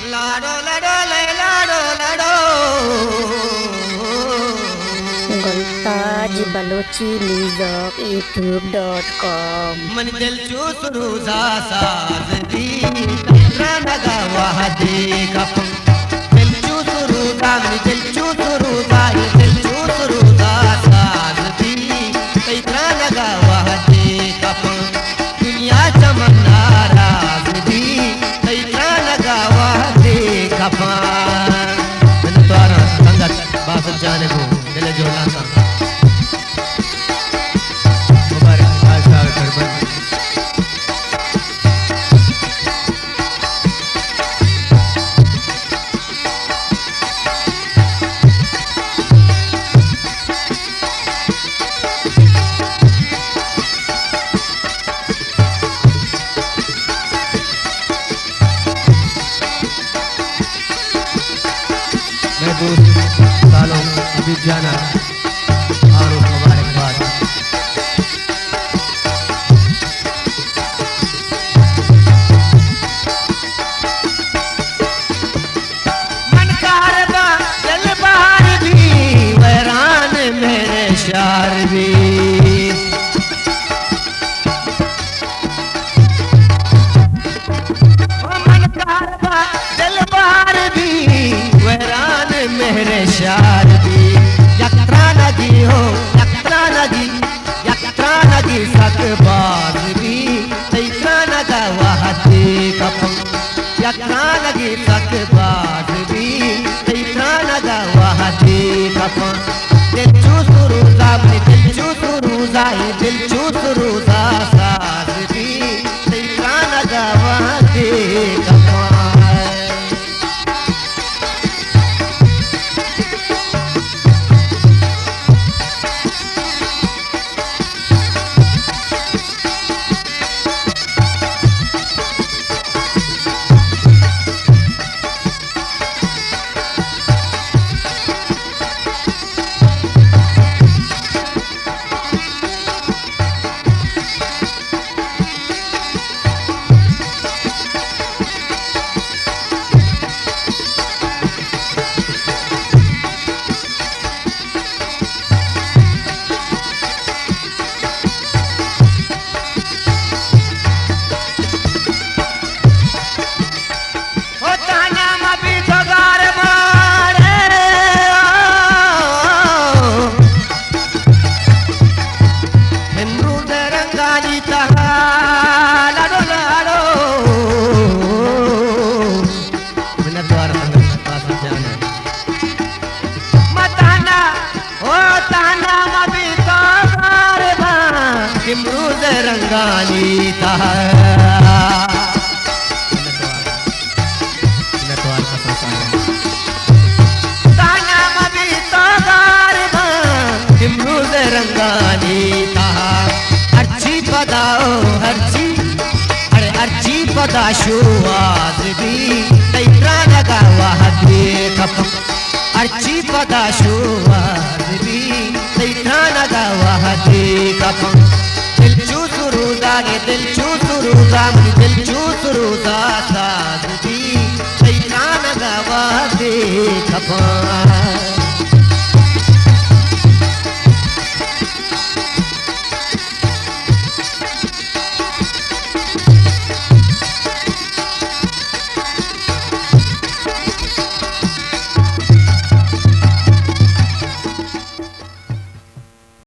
लाडो लाडो ले लाडो लाडो गुलताज Balochi music youtube.com मन दिल चूस रूजा साज दी तेरा नगा वाह देखा दिल चूस रूजा मन दिल चूस रूजा दिल चूस रूजा साज दी तेरा नगा वाह देखा दुनिया चमना राज दी तेरा नगा वाह देखा मन द्वारा संगत बास जाने को दिल जोड़ा सा मैं 2 सालों अभी जाना और मुबारकबाद मन कारबा दिल बार भी वैरान मेरे शार भी मन कारबा दिल बार भी वैरान मेरे शार भी यत्रा नदी हो यत्रा नदी सक बाज भी तैत्रा नगा वहते कपं यत्रा नदी सक बाज भी तैत्रा नगा वहते कपं दिल चूसुरु जामनी दिल चूसुरु जाई दिल चूसुरु जा साज भी तैत्रा नगा वहते कपं इमरूद रंगानी इमरूद रंगानी अर्ची पदाओ अर्ची पदा शुआज भी तैरा लगा वाह देख अर्ची पदा शुआज भी तैरा लगा वाह देख दिल चूसुरुदा गे दिल चूसुरुदा मुझे दिल चूसुरुदा साज दी तैरा लगा वाह देख